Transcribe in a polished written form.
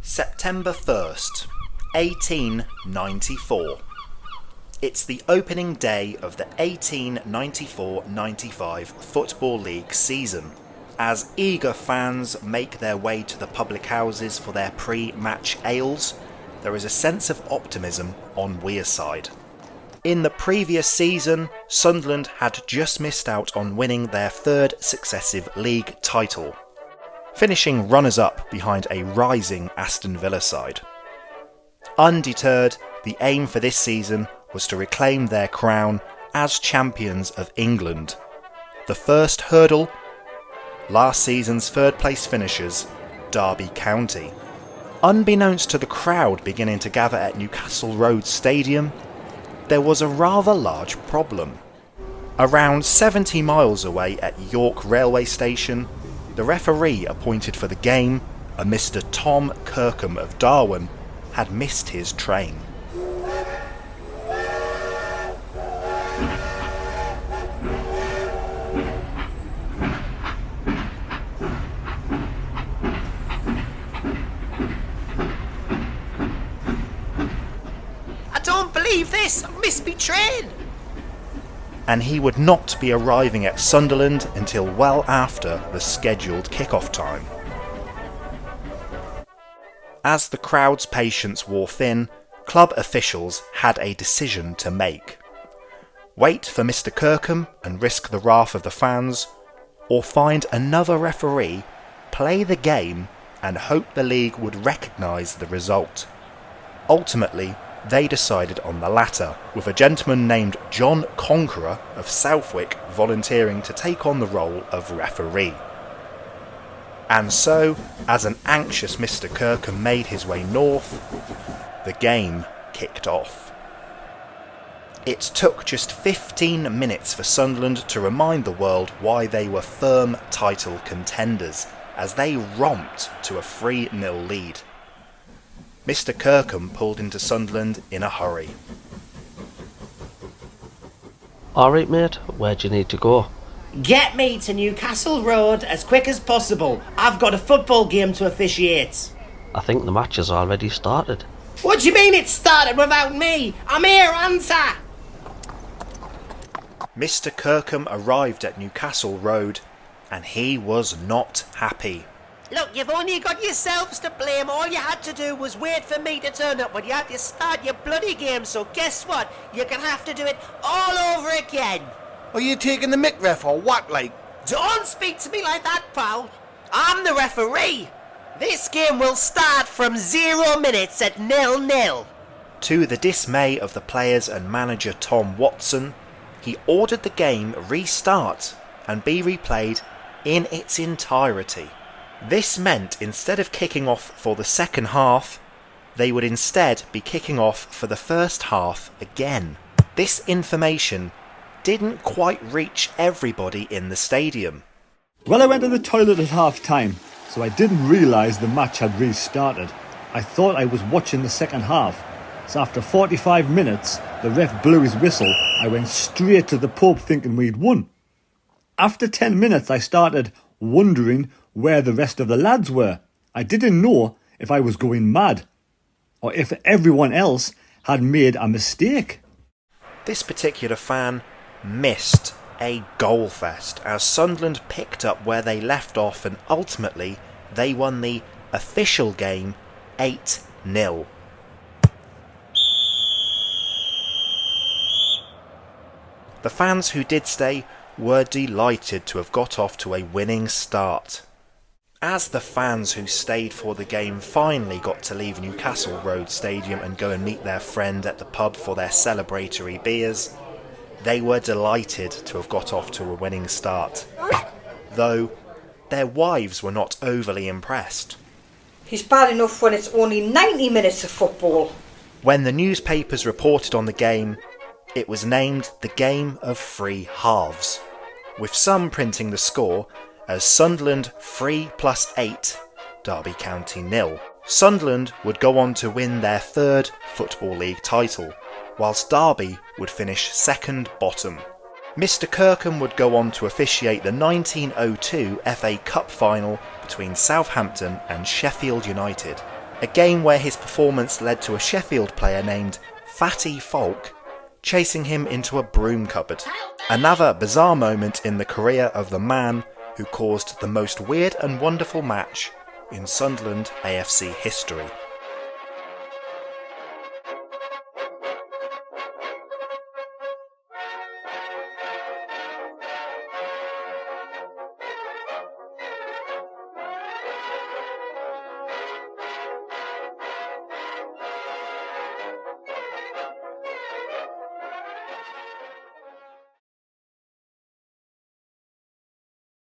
September 1st, 1894. It's the opening day of the 1894-95 Football League season, as eager fans make their way to the public houses for their pre-match ales. There is a sense of optimism on Wearside. In the previous season, Sunderland had just missed out on winning their third successive league title, finishing runners-up behind a rising Aston Villa side. Undeterred, the aim for this season was to reclaim their crown as champions of England. The first hurdle, last season's third-place finishers, Derby County. Unbeknownst to the crowd beginning to gather at Newcastle Road Stadium, there was a rather large problem. Around 70 miles away at York Railway Station, the referee appointed for the game, a Mr. Tom Kirkham of Darwin, had missed his train. I don't believe this! I've missed my train! And he would not be arriving at Sunderland until well after the scheduled kick-off time. As the crowd's patience wore thin, club officials had a decision to make. Wait for Mr. Kirkham and risk the wrath of the fans, or find another referee, play the game and hope the league would recognise the result. Ultimately, they decided on the latter, with a gentleman named John Conqueror of Safc volunteering to take on the role of referee. And so, as an anxious Mr. Kirkham made his way north, the game kicked off. It took just 15 minutes for Sunderland to remind the world why they were firm title contenders, as they romped to a 3-0 lead. Mr. Kirkham pulled into Sunderland in a hurry. Alright mate, where do you need to go? Get me to Newcastle Road as quick as possible. I've got a football game to officiate. I think the match has already started. What do you mean it started without me? I'm here, answer! Mr. Kirkham arrived at Newcastle Road, and he was not happy. Look, you've only got yourselves to blame. All you had to do was wait for me to turn up, but you had to start your bloody game, so guess what? You're going to have to do it all over again. Are you taking the mick, ref, or what, like? Don't speak to me like that, pal. I'm the referee. This game will start from 0 minutes at 0-0. To the dismay of the players and manager Tom Watson, he ordered the game restart and be replayed in its entirety. This meant instead of kicking off for the second half, they would instead be kicking off for the first half again. This information didn't quite reach everybody in the stadium. Well, I went to the toilet at half time, so I didn't realise the match had restarted. I thought I was watching the second half, so after 45 minutes, the ref blew his whistle. I went straight to the pub thinking we'd won. After 10 minutes, I started wondering where the rest of the lads were. I didn't know if I was going mad, or if everyone else had made a mistake. This particular fan missed a goal fest as Sunderland picked up where they left off, and ultimately they won the official game 8-0. The fans who did stay were delighted to have got off to a winning start. As the fans who stayed for the game finally got to leave Newcastle Road Stadium and go and meet their friend at the pub for their celebratory beers, they were delighted to have got off to a winning start, though their wives were not overly impressed. He's bad enough when it's only 90 minutes of football. When the newspapers reported on the game, it was named the Game of Three Halves, with some printing the score as Sunderland 3+8, Derby County 0. Sunderland would go on to win their third Football League title, whilst Derby would finish second bottom. Mr. Kirkham would go on to officiate the 1902 FA Cup final between Southampton and Sheffield United, A game where his performance led to a Sheffield player named Fatty Falk chasing him into a broom cupboard. Another bizarre moment in the career of the man who caused the most weird and wonderful match in Sunderland AFC history.